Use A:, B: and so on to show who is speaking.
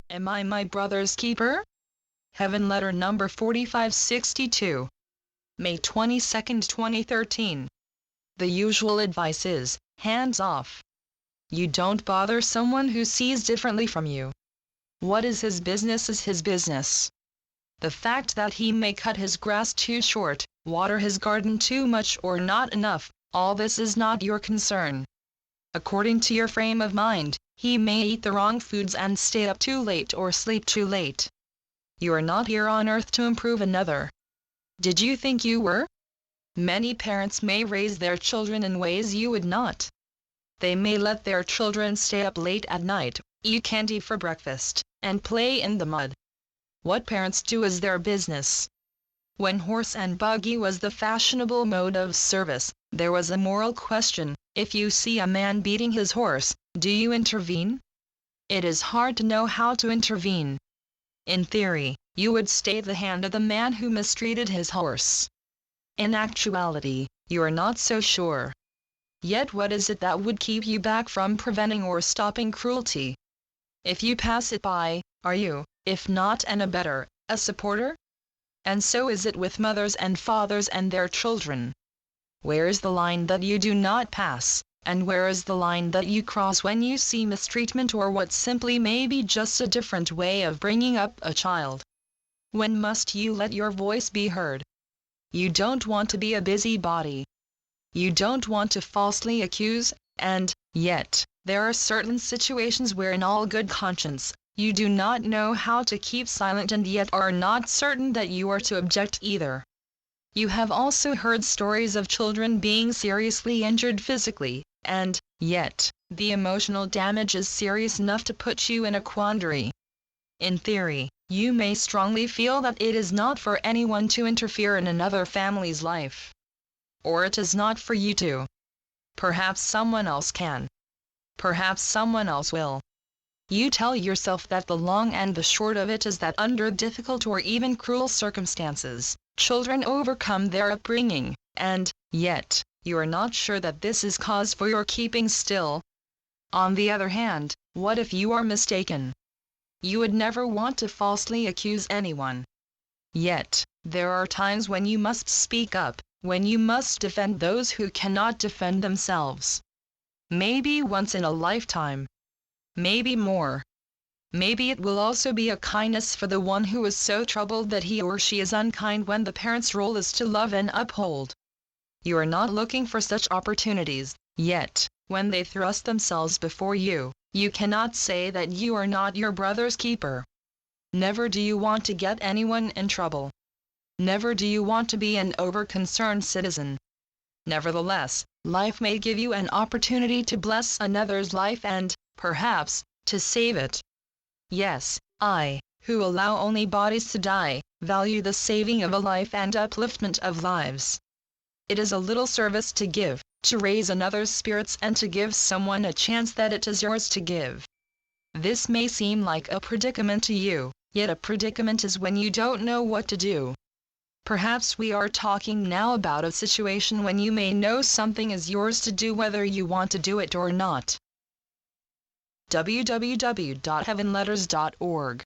A: Am I my brother's keeper? Heaven Letter number 4562. May 22, 2013. The usual advice is, hands off. You don't bother someone who sees differently from you. What is his business is his business. The fact that he may cut his grass too short, water his garden too much or not enough, all this is not your concern. According to your frame of mind, he may eat the wrong foods and stay up too late or sleep too late. You are not here on earth to improve another. Did you think you were? Many parents may raise their children in ways you would not. They may let their children stay up late at night, eat candy for breakfast, and play in the mud. What parents do is their business. When horse and buggy was the fashionable mode of service, there was a moral question: if you see a man beating his horse, do you intervene? It is hard to know how to intervene. In theory, you would stay the hand of the man who mistreated his horse. In actuality, you are not so sure. Yet what is it that would keep you back from preventing or stopping cruelty? If you pass it by, are you, if not an abettor, a supporter? And so is it with mothers and fathers and their children. Where is the line that you do not pass, and where is the line that you cross when you see mistreatment or what simply may be just a different way of bringing up a child? When must you let your voice be heard? You don't want to be a busybody. You don't want to falsely accuse, and yet, there are certain situations where in all good conscience, you do not know how to keep silent and yet are not certain that you are to object either. You have also heard stories of children being seriously injured physically, and yet, the emotional damage is serious enough to put you in a quandary. In theory, you may strongly feel that it is not for anyone to interfere in another family's life. Or it is not for you to. Perhaps someone else can. Perhaps someone else will. You tell yourself that the long and the short of it is that under difficult or even cruel circumstances, children overcome their upbringing, and yet, you are not sure that this is cause for your keeping still. On the other hand, what if you are mistaken? You would never want to falsely accuse anyone. Yet, there are times when you must speak up, when you must defend those who cannot defend themselves. Maybe once in a lifetime. Maybe more. Maybe it will also be a kindness for the one who is so troubled that he or she is unkind when the parent's role is to love and uphold. You are not looking for such opportunities, yet, when they thrust themselves before you, you cannot say that you are not your brother's keeper. Never do you want to get anyone in trouble. Never do you want to be an over-concerned citizen. Nevertheless, life may give you an opportunity to bless another's life and, perhaps, to save it. Yes, I, who allow only bodies to die, value the saving of a life and upliftment of lives. It is a little service to give, to raise another's spirits and to give someone a chance that it is yours to give. This may seem like a predicament to you, yet a predicament is when you don't know what to do. Perhaps we are talking now about a situation when you may know something is yours to do whether you want to do it or not. www.heavenletters.org